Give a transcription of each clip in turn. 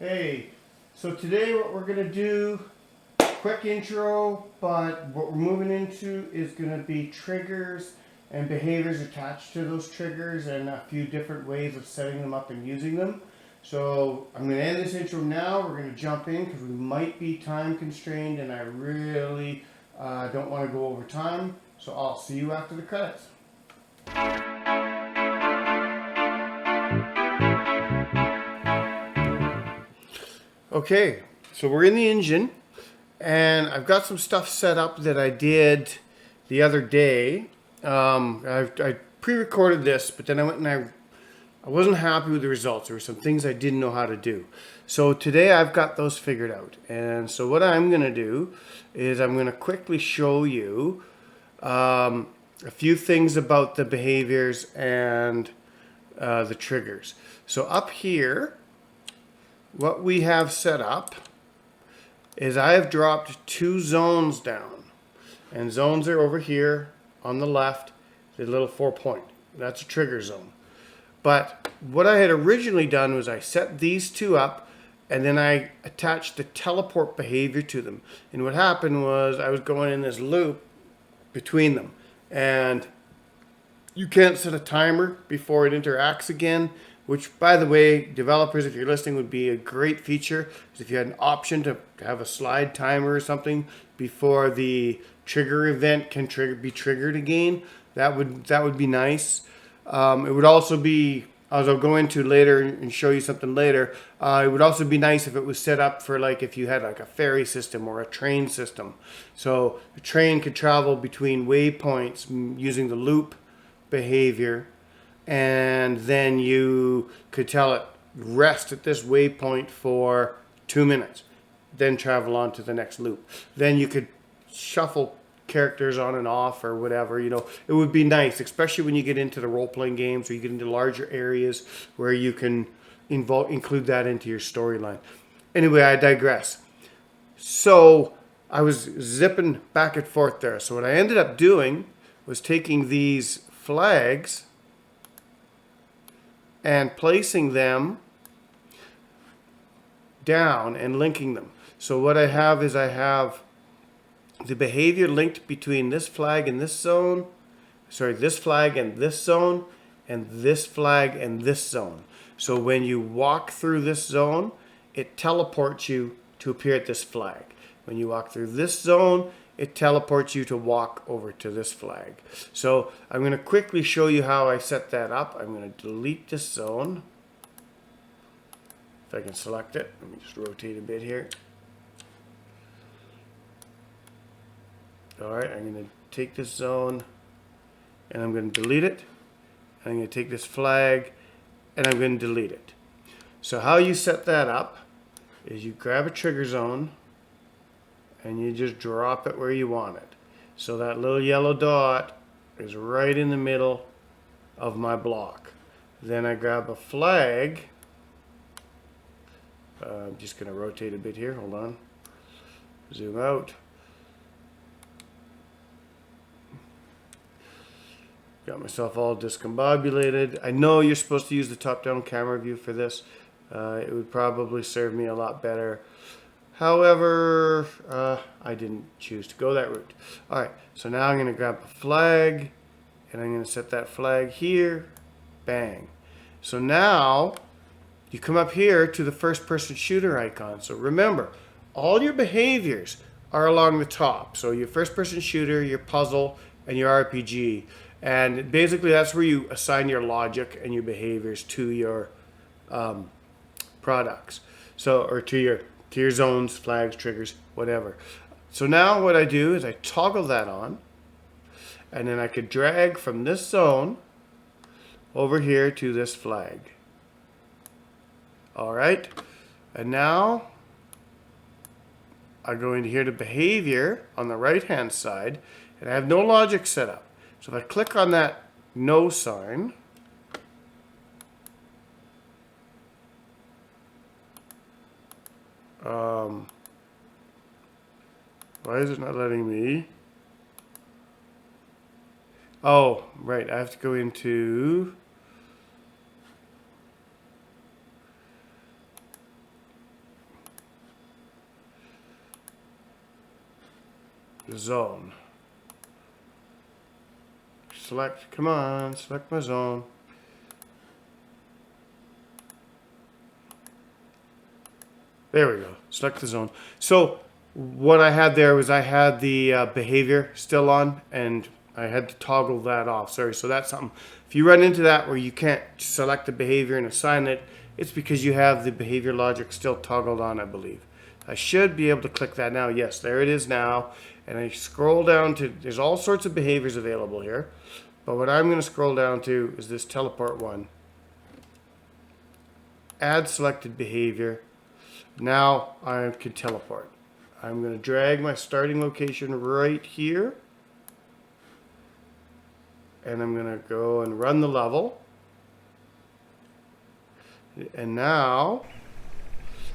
Hey, so today what we're going to do, quick intro, but what we're moving into is going to be triggers and behaviors attached to those triggers and a few different ways of setting them up and using them. So I'm going to end this intro now. We're going to jump in because we might be time constrained and I really don't want to go over time. So I'll see you after the credits. Okay, so we're in the engine, and I've got some stuff set up that I did the other day. I pre-recorded this, but then I went and I wasn't happy with the results. There were some things I didn't know how to do. So today I've got those figured out. And so what I'm going to do is I'm going to quickly show you a few things about the behaviors and the triggers. So up here, what we have set up is I have dropped two zones down. And zones are over here on the left, the little 4-point. That's a trigger zone. But what I had originally done was I set these two up and then I attached the teleport behavior to them. And what happened was I was going in this loop between them. And you can't set a timer before it interacts again, which, by the way, developers, if you're listening, would be a great feature. If you had an option to have a slide timer or something before the trigger event can be triggered again, that would be nice. It would also be, as I'll go into later and show you something later, it would also be nice if it was set up for like if you had like a ferry system or a train system. So the train could travel between waypoints using the loop behavior, and then you could tell it rest at this waypoint for 2 minutes, then travel on to the next loop. Then you could shuffle characters on and off or whatever. You know, it would be nice, especially when you get into the role-playing games or you get into larger areas where you can include that into your storyline. Anyway, I digress. So I was zipping back and forth there. So what I ended up doing was taking these flags and placing them down and linking them. So what I have is I have the behavior linked between this flag and this zone, this flag and this zone, and this flag and this zone. So when you walk through this zone, it teleports you to appear at this flag. When you walk through this zone, it teleports you to walk over to this flag. So I'm going to quickly show you how I set that up. I'm going to delete this zone. If I can select it, let me just rotate a bit here. All right, I'm going to take this zone and I'm going to delete it. I'm going to take this flag and I'm going to delete it. So how you set that up is you grab a trigger zone and you just drop it where you want it. So that little yellow dot is right in the middle of my block. Then I grab a flag. I'm just going to rotate a bit here. Hold on. Zoom out. Got myself all discombobulated. I know you're supposed to use the top-down camera view for this. It would probably serve me a lot better. However, I didn't choose to go that route. All right, so now I'm going to grab a flag, and I'm going to set that flag here. Bang. So now you come up here to the first-person shooter icon. So remember, all your behaviors are along the top. So your first-person shooter, your puzzle, and your RPG. And basically that's where you assign your logic and your behaviors to your products. So, or to your zones, flags, triggers, whatever. So now what I do is I toggle that on, and then I could drag from this zone over here to this flag. All right, and now I go into here to behavior on the right hand side, and I have no logic set up. So if I click on that no sign, why is it not letting me? Oh, right, I have to go into the zone. Select, come on, select my zone. There we go, select the zone. So what I had there was I had the behavior still on, and I had to toggle that off. Sorry, so that's something. If you run into that where you can't select the behavior and assign it, it's because you have the behavior logic still toggled on, I believe. I should be able to click that now. Yes, there it is now. And I scroll down to, there's all sorts of behaviors available here. But what I'm going to scroll down to is this teleport one. Add selected behavior. Now I can teleport. I'm going to drag my starting location right here. And I'm going to go and run the level. And now,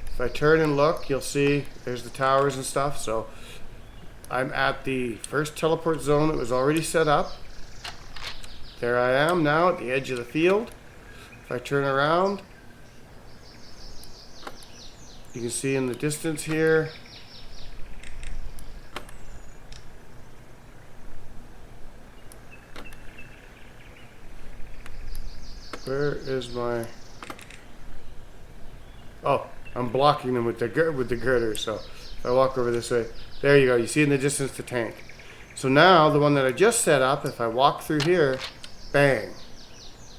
if I turn and look, you'll see there's the towers and stuff. So I'm at the first teleport zone that was already set up. There I am now at the edge of the field. If I turn around, you can see in the distance here, where is my, oh, I'm blocking them with the girder. So if I walk over this way, there you go. You see in the distance the tank. So now the one that I just set up, if I walk through here, bang,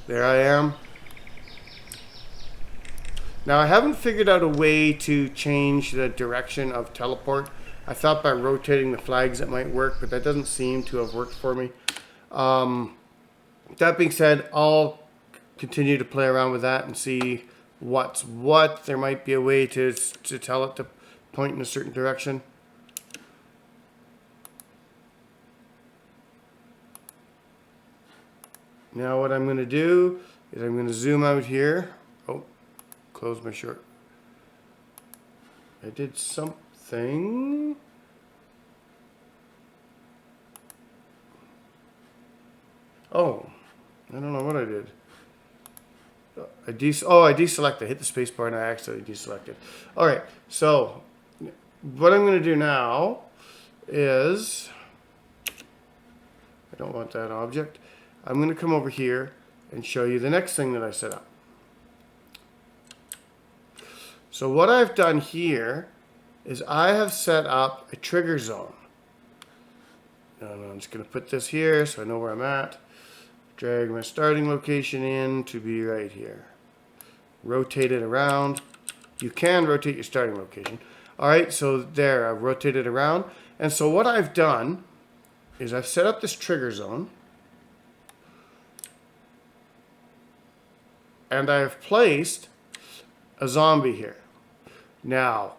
there I am. Now I haven't figured out a way to change the direction of teleport. I thought by rotating the flags it might work, but that doesn't seem to have worked for me. That being said, I'll continue to play around with that and see what's what. There might be a way to tell it to point in a certain direction. Now what I'm going to do is I'm going to zoom out here. Oh, close my short. I did something. Oh, I don't know what I did. I deselected. I hit the space bar and I accidentally deselected. All right, so what I'm going to do now is, I don't want that object. I'm going to come over here and show you the next thing that I set up. So what I've done here is I have set up a trigger zone. And I'm just going to put this here so I know where I'm at. Drag my starting location in to be right here. Rotate it around. You can rotate your starting location. All right, so there, I've rotated around. And so what I've done is I've set up this trigger zone. And I've placed a zombie here. Now,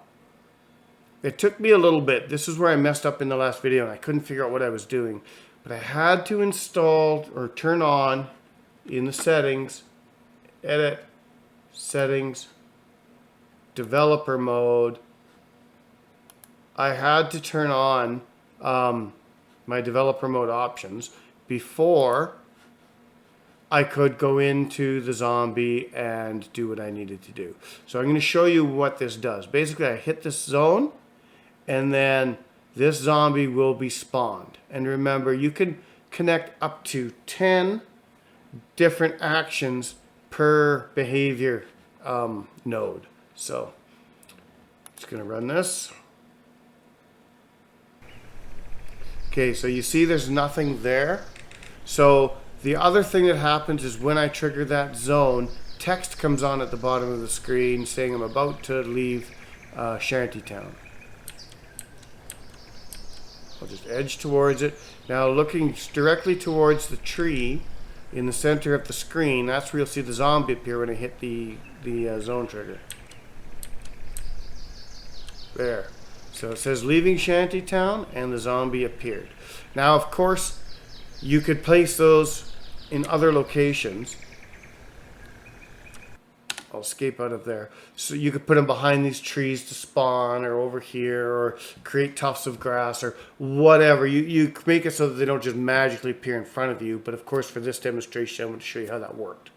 it took me a little bit. This is where I messed up in the last video and I couldn't figure out what I was doing. But I had to install or turn on in the settings, edit, settings, developer mode. I had to turn on my developer mode options before I could go into the zombie and do what I needed to do. So I'm going to show you what this does. Basically, I hit this zone and then this zombie will be spawned. And remember, you can connect up to 10 different actions per behavior node. So just going to run this. Okay, so you see there's nothing there. So the other thing that happens is when I trigger that zone, text comes on at the bottom of the screen saying I'm about to leave Shantytown. I'll just edge towards it. Now looking directly towards the tree in the center of the screen, that's where you'll see the zombie appear when I hit the zone trigger. There. So it says leaving Shantytown and the zombie appeared. Now of course you could place those in other locations. I'll escape out of there. So you could put them behind these trees to spawn, or over here, or create tufts of grass, or whatever. You make it so that they don't just magically appear in front of you. But of course, for this demonstration, I'm going to show you how that worked.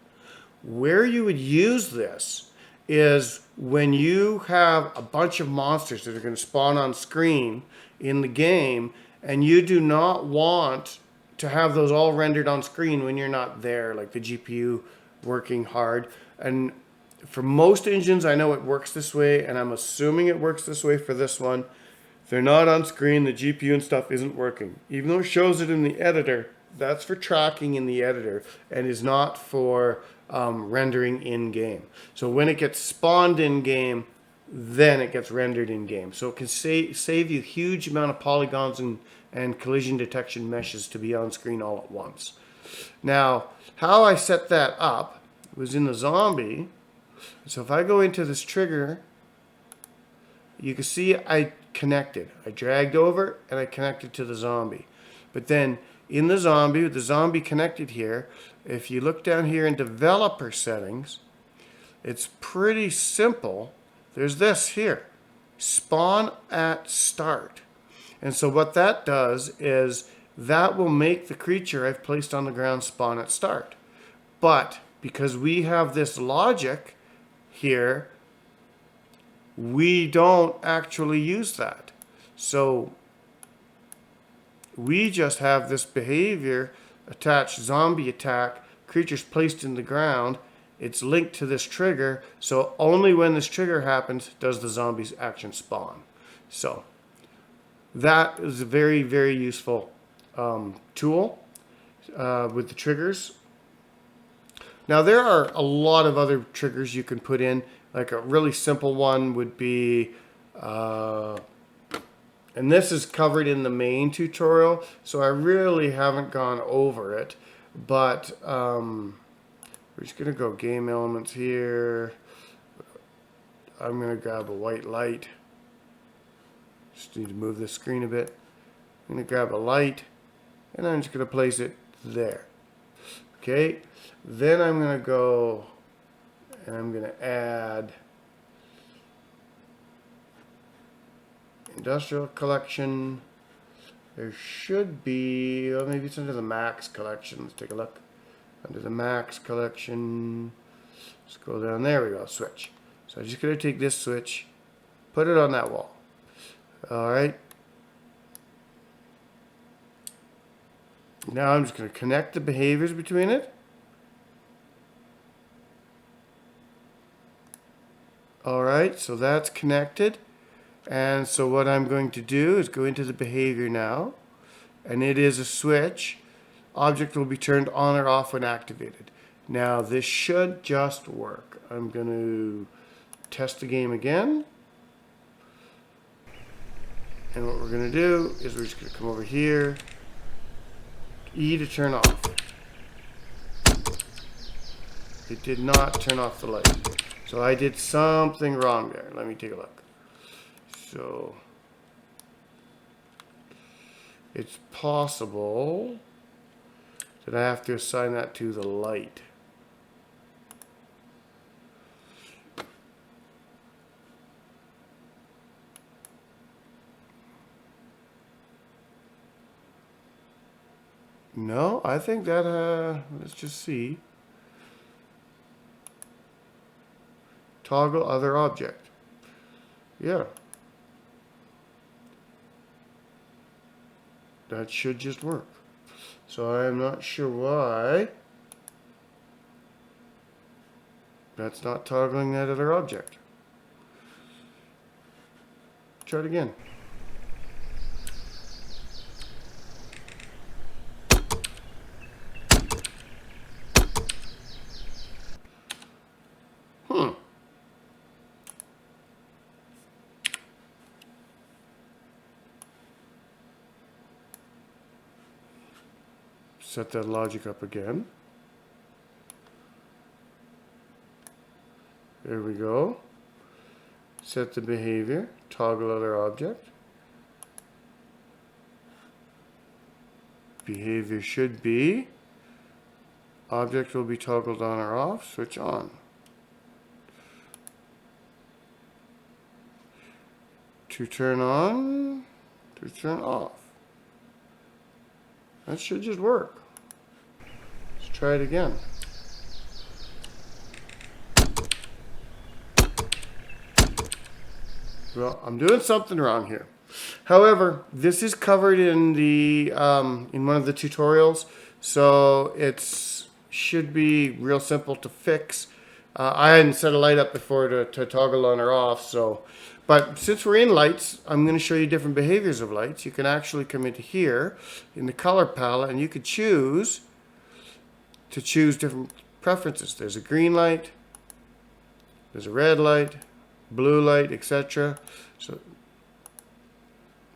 Where you would use this is when you have a bunch of monsters that are going to spawn on screen in the game, And you do not want to have those all rendered on screen when you're not there, like the GPU working hard. And for most engines, I know it works this way, and I'm assuming it works this way for this one. If they're not on screen, the GPU and stuff isn't working. Even though it shows it in the editor, that's for tracking in the editor and is not for rendering in-game. So when it gets spawned in-game, then it gets rendered in-game. So it can save you a huge amount of polygons and collision detection meshes to be on screen all at once. Now, how I set that up was in the zombie. So if I go into this trigger, you can see I connected. I dragged over and I connected to the zombie. But then in the zombie, with the zombie connected here, if you look down here in developer settings, it's pretty simple. There's this here, spawn at start. And so what that does is that will make the creature I've placed on the ground spawn at start. But because we have this logic here, we don't actually use that. So we just have this behavior attached zombie attack, creatures placed in the ground. It's linked to this trigger, so only when this trigger happens does the zombie's action spawn. So that is a very, very useful tool with the triggers. Now there are a lot of other triggers you can put in. Like a really simple one would be, and this is covered in the main tutorial, so I really haven't gone over it, but we're just going to go game elements here. I'm going to grab a white light. Just need to move this screen a bit. I'm going to grab a light, and I'm just going to place it there. Okay, then I'm going to go and I'm going to add industrial collection. There should be, oh, maybe it's under the max collection. Let's take a look. Under the max collection, scroll down, there we go, switch. So I'm just going to take this switch, put it on that wall. Alright. Now I'm just going to connect the behaviors between it. Alright, so that's connected. And so what I'm going to do is go into the behavior now. And it is a switch. Object will be turned on or off when activated. Now this should just work. I'm going to test the game again. And what we're going to do is we're just going to come over here. E to turn off. It did not turn off the light. So I did something wrong there. Let me take a look. So it's possible that I have to assign that to the light. No, I think that, let's just see. Toggle other object. Yeah. That should just work. So I'm not sure why that's not toggling that other object. Try it again. Set that logic up again. There we go. Set the behavior, toggle other object. Behavior should be, object will be toggled on or off, switch on. To turn on, to turn off. That should just work. Let's try it again. Well, I'm doing something wrong here. However, this is covered in the in one of the tutorials, so it's should be real simple to fix. I hadn't set a light up before to toggle on or off, so. But since we're in lights, I'm going to show you different behaviors of lights. You can actually come into here in the color palette, and you could choose to choose different preferences. There's a green light, there's a red light, blue light, etc.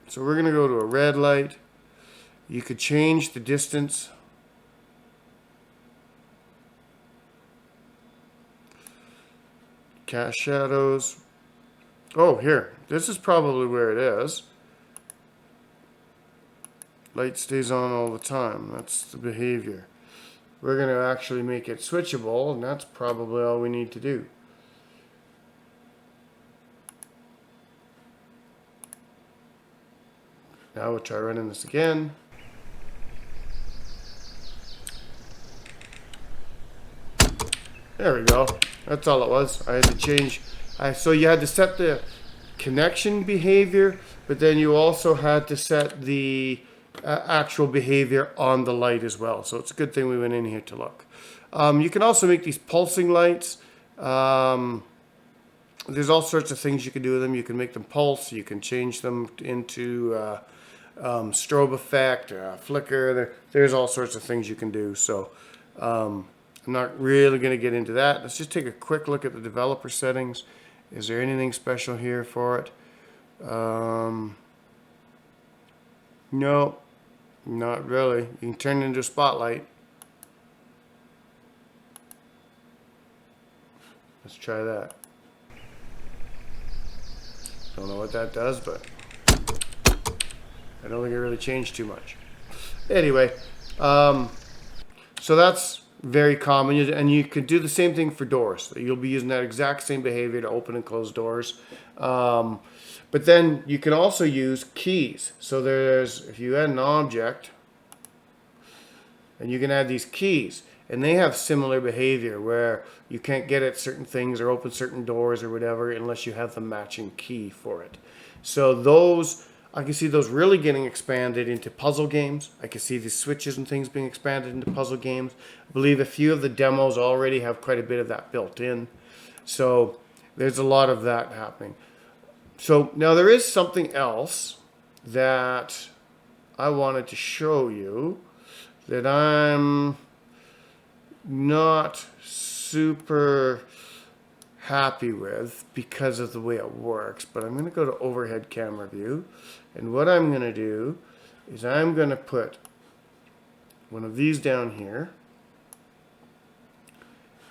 So we're going to go to a red light. You could change the distance. Cast shadows. Oh, here. This is probably where it is. Light stays on all the time. That's the behavior. We're going to actually make it switchable, and that's probably all we need to do. Now we'll try running this again. There we go. That's all it was. I had to change. So you had to set the connection behavior, but then you also had to set the actual behavior on the light as well. So it's a good thing we went in here to look. You can also make these pulsing lights. There's all sorts of things you can do with them. You can make them pulse. You can change them into strobe effect, flicker. There's all sorts of things you can do. So I'm not really going to get into that. Let's just take a quick look at the developer settings. Is there anything special here for it? No, not really. You can turn it into a spotlight. Let's try that. Don't know what that does, but I don't think it really changed too much. Anyway, so that's very common, and you could do the same thing for doors. You'll be using that exact same behavior to open and close doors. But then you can also use keys. So if you add an object, and you can add these keys, and they have similar behavior where you can't get at certain things or open certain doors or whatever unless you have the matching key for it. So those, I can see those really getting expanded into puzzle games. I can see these switches and things being expanded into puzzle games. I believe a few of the demos already have quite a bit of that built in. So there's a lot of that happening. So now there is something else that I wanted to show you that I'm not super happy with because of the way it works, but I'm going to go to overhead camera view, and what I'm going to do is I'm going to put one of these down here,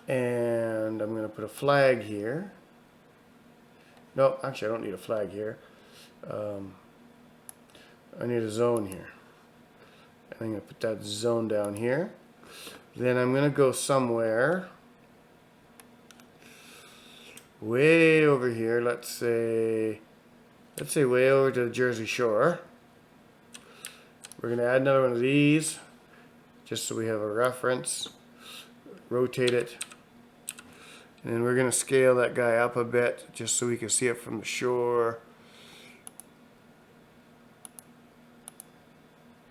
and I'm going to put a flag here. No, actually I don't need a flag here. I need a zone here. I'm going to put that zone down here. Then I'm going to go somewhere way over here. Let's say way over to the Jersey Shore. We're going to add another one of these just so we have a reference. Rotate it. And then we're going to scale that guy up a bit just so we can see it from the shore.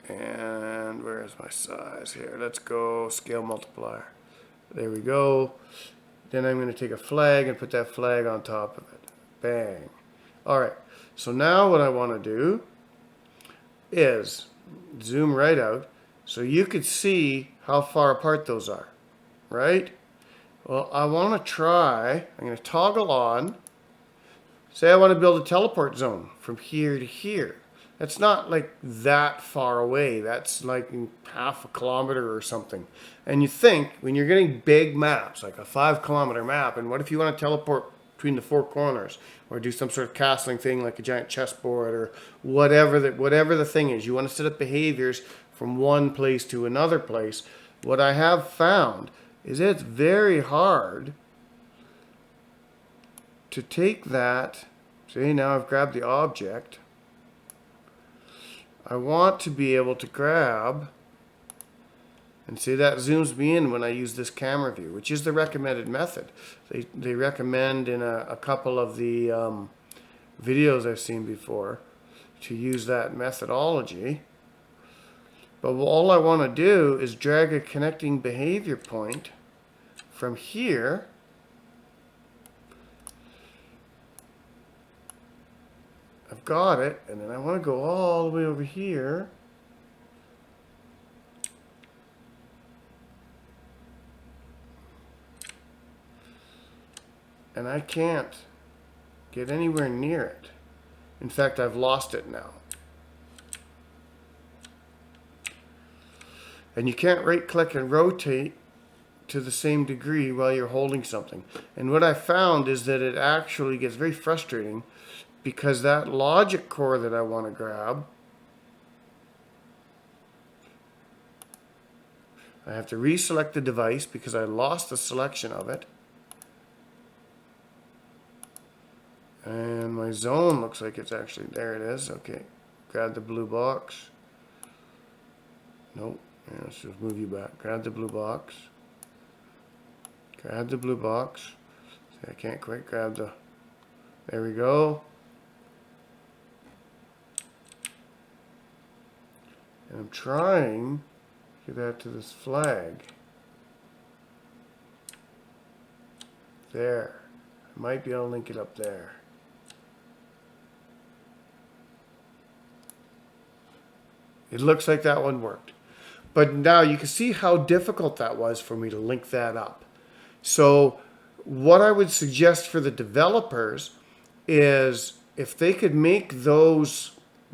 And where is my size here? Let's go scale multiplier. There we go. Then I'm going to take a flag and put that flag on top of it. Bang. Alright, so now what I want to do is zoom right out so you could see how far apart those are. Right? Well, I want to try, I'm going to toggle on. Say I want to build a teleport zone from here to here. That's not like that far away. That's like half a kilometer or something. And you think when you're getting big maps, like a 5-kilometer map, and what if you want to teleport between the 4 corners or do some sort of castling thing like a giant chessboard or whatever the thing is. You want to set up behaviors from one place to another place. What I have found is it's very hard to take that. See, now I've grabbed the object. I want to be able to grab, and see that zooms me in when I use this camera view, which is the recommended method. They recommend in a couple of the videos I've seen before to use that methodology. But all I want to do is drag a connecting behavior point from here I've got it, and then I want to go all the way over here. And I can't get anywhere near it. In fact, I've lost it now. And you can't right click and rotate to the same degree while you're holding something. And what I found is that it actually gets very frustrating because that logic core that I want to grab, I have to reselect the device because I lost the selection of it. And my zone looks like it's actually, there it is. Okay, grab the blue box. Nope, yeah, let's just move you back. Grab the blue box. Grab the blue box. See, I can't quite grab the, there we go. And I'm trying to get that to this flag. There. I might be able to link it up there. It looks like that one worked. But now you can see how difficult that was for me to link that up. So what I would suggest for the developers is if they could make those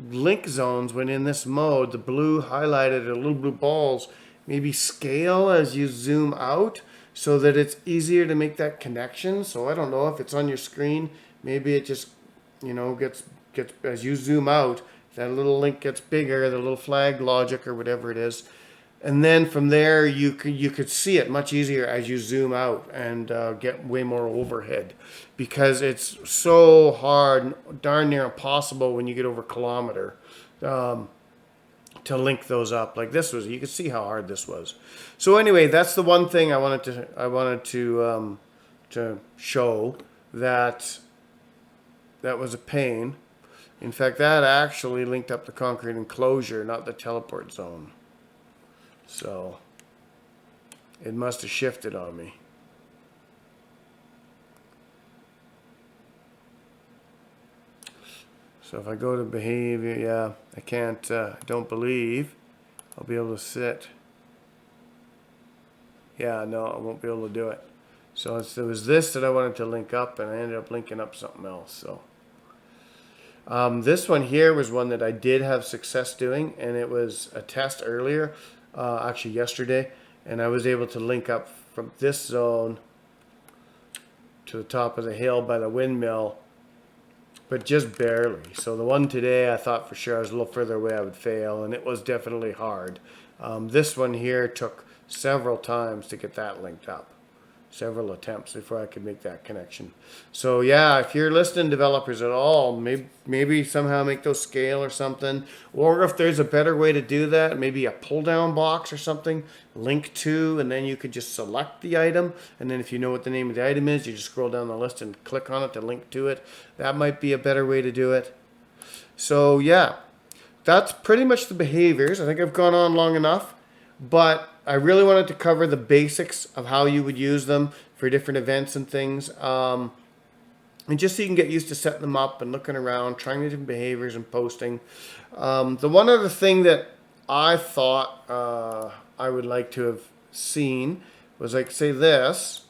link zones when in this mode, the blue highlighted or little blue balls, maybe scale as you zoom out so that it's easier to make that connection. So I don't know if it's on your screen, maybe it just, you know, gets as you zoom out, that little link gets bigger, the little flag logic or whatever it is. And then from there, you could see it much easier as you zoom out and get way more overhead, because it's so hard, darn near impossible when you get over a kilometer to link those up. Like this was, you could see how hard this was. So anyway, that's the one thing I wanted to show that was a pain. In fact, that actually linked up the concrete enclosure, not the teleport zone. So it must have shifted on me. So if I go to behavior, yeah, I can't, I don't believe I'll be able to sit. Yeah, no, I won't be able to do it. So it was this that I wanted to link up, and I ended up linking up something else. So this one here was one that I did have success doing, and it was a test earlier. Actually yesterday, and I was able to link up from this zone to the top of the hill by the windmill, but just barely. So the one today, I thought for sure I was a little further away I would fail, and it was definitely hard. This one here took several times to get that linked up. Several attempts before I could make that connection. So yeah, if you're listening, developers at all, maybe somehow make those scale or something, or if there's a better way to do that, maybe a pull down box or something, link to, and then you could just select the item, and then if you know what the name of the item is, you just scroll down the list and click on it to link to it. That might be a better way to do it. So yeah, that's pretty much the behaviors. I think I've gone on long enough, but I really wanted to cover the basics of how you would use them for different events and things. And just so you can get used to setting them up and looking around, trying the different behaviors and posting. The one other thing that I thought I would like to have seen was, like, say this.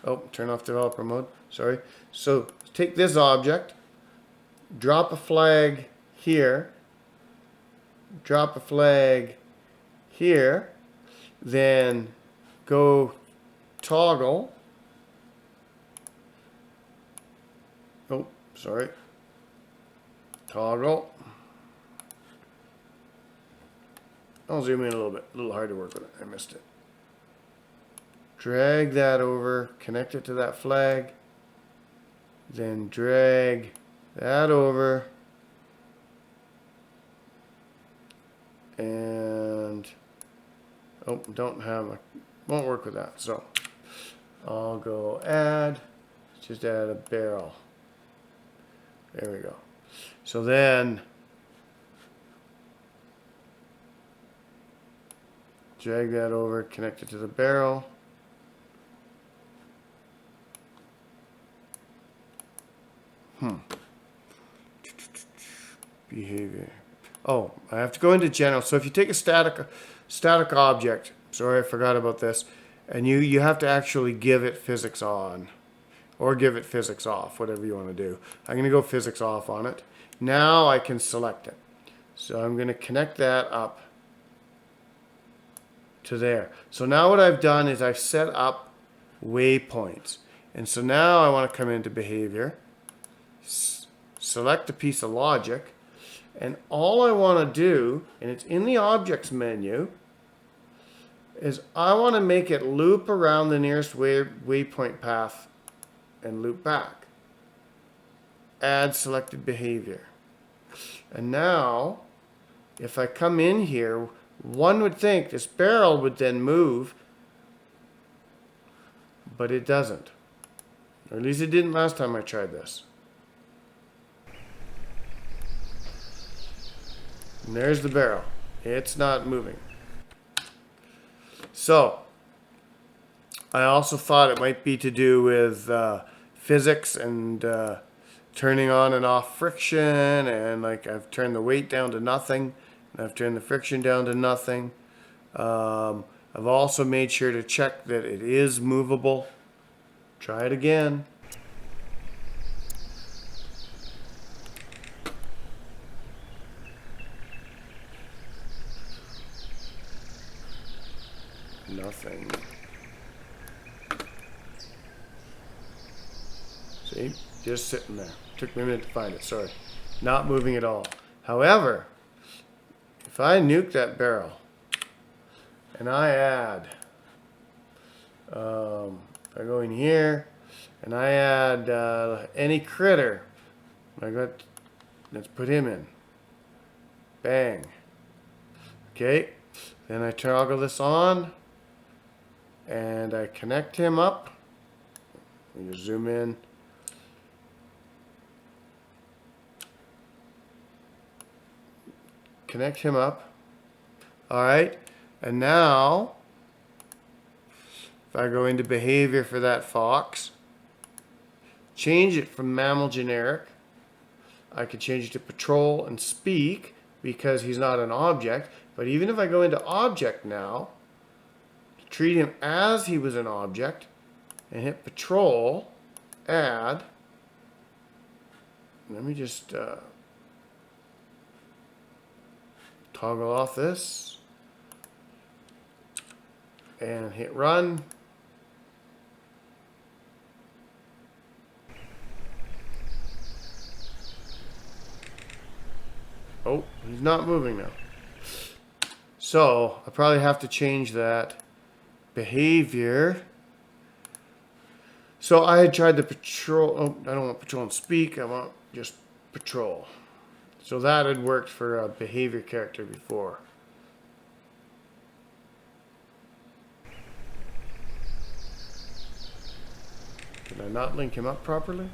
Oh, turn off developer mode. Sorry. So take this object, drop a flag here, drop a flag here, then go toggle. Oh, sorry. Toggle. I'll zoom in a little bit. A little hard to work with it. I missed it. Drag that over, connect it to that flag, then drag that over, and oh, won't work with that. So I'll go add, just add a barrel. There we go. So then drag that over, connect it to the barrel. Behavior. Oh, I have to go into general. So if you take a static object, sorry I forgot about this, and you have to actually give it physics on or give it physics off, whatever you want to do. I'm going to go physics off on it. Now I can select it. So I'm going to connect that up to there. So now what I've done is I've set up waypoints. And so now I want to come into behavior, select a piece of logic, and all I want to do, and it's in the objects menu, is I want to make it loop around the nearest waypoint path and loop back. Add selected behavior. And now, if I come in here, one would think this barrel would then move, but it doesn't. Or at least it didn't last time I tried this. And there's the barrel. It's not moving. So, I also thought it might be to do with physics and turning on and off friction, and like I've turned the weight down to nothing, and I've turned the friction down to nothing. I've also made sure to check that it is movable. Try it again. Nothing. See? Just sitting there. Took me a minute to find it, sorry. Not moving at all. However, if I nuke that barrel and I add, if I go in here and I add any critter, let's put him in. Bang. Okay, then I toggle this on and I connect him up. Let me just zoom in. Connect him up. All right, and now if I go into behavior for that fox, change it from mammal generic, I could change it to patrol and speak because he's not an object. But even if I go into object now, treat him as he was an object and hit patrol, add. Let me just toggle off this and hit run. Oh, he's not moving now. So I probably have to change that behavior. So I had tried the patrol. Oh, I don't want patrol and speak. I want just patrol. So that had worked for a behavior character before. Did I not link him up properly?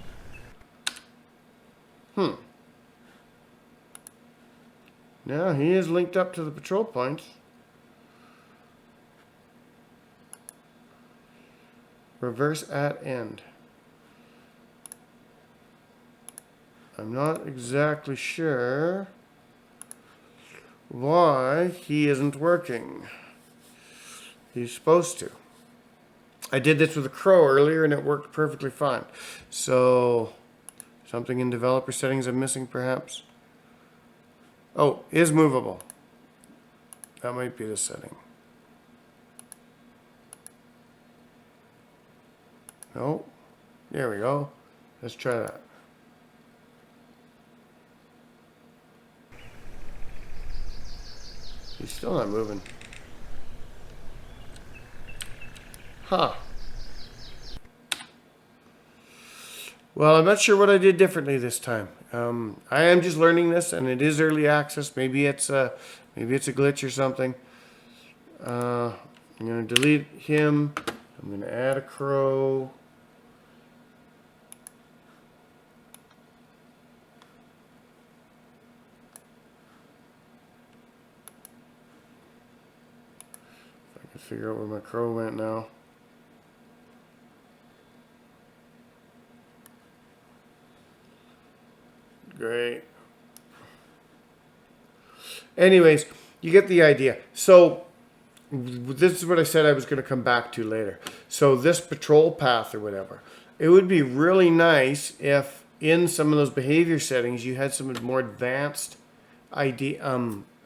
Now he is linked up to the patrol points. Reverse at end. I'm not exactly sure why he isn't working. He's supposed to. I did this with a crow earlier and it worked perfectly fine. So, something in developer settings I'm missing perhaps? Oh, is movable. That might be the setting. No. There we go. Let's try that. He's still not moving. Huh. Well, I'm not sure what I did differently this time. I am just learning this, and it is early access. Maybe it's a glitch or something. I'm going to delete him. I'm going to add a crow. figure out where my crow went now. Great. Anyways, you get the idea. So this is what I said I was going to come back to later. So this patrol path or whatever, it would be really nice if in some of those behavior settings you had some more advanced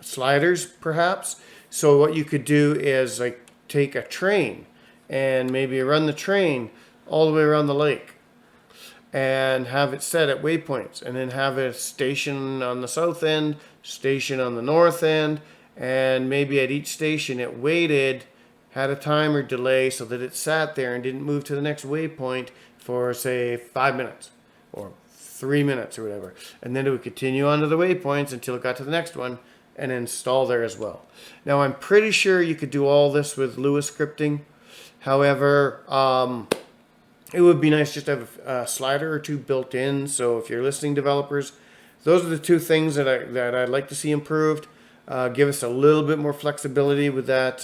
sliders perhaps. So what you could do is like take a train and maybe run the train all the way around the lake and have it set at waypoints, and then have a station on the south end, station on the north end, and maybe at each station it waited, had a timer delay so that it sat there and didn't move to the next waypoint for say 5 minutes or 3 minutes or whatever, and then it would continue on to the waypoints until it got to the next one and then stall there as well. Now I'm pretty sure you could do all this with Lua scripting. However, it would be nice just to have a slider or two built in. So if you're listening, developers, those are the two things that I'd like to see improved. Give us a little bit more flexibility with that,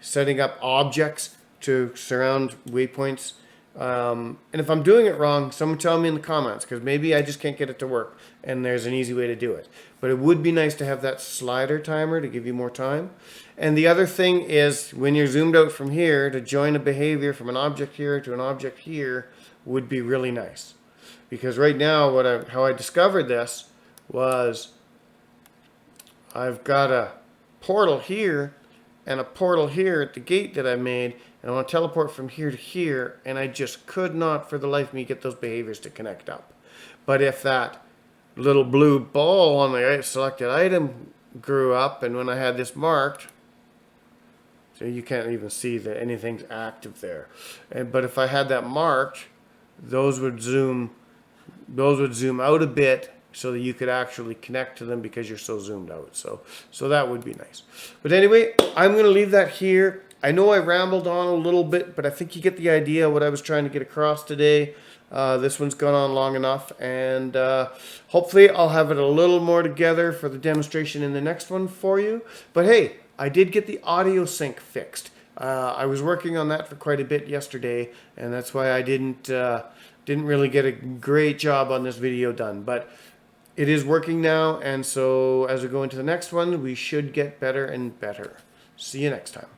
setting up objects to surround waypoints. And if I'm doing it wrong, someone tell me in the comments, because maybe I just can't get it to work and there's an easy way to do it. But it would be nice to have that slider timer to give you more time. And the other thing is, when you're zoomed out from here, to join a behavior from an object here to an object here would be really nice. Because right now, how I discovered this was I've got a portal here and a portal here at the gate that I made, and I want to teleport from here to here, and I just could not for the life of me get those behaviors to connect up. But if that little blue ball on the selected item grew up, and when I had this marked, so you can't even see that anything's active there. But if I had that marked, those would zoom out a bit so that you could actually connect to them because you're so zoomed out. So that would be nice. But anyway, I'm going to leave that here. I know I rambled on a little bit, but I think you get the idea of what I was trying to get across today. This one's gone on long enough, and hopefully I'll have it a little more together for the demonstration in the next one for you. But hey, I did get the audio sync fixed. I was working on that for quite a bit yesterday, and that's why I didn't really get a great job on this video done. But it is working now, and so as we go into the next one, we should get better and better. See you next time.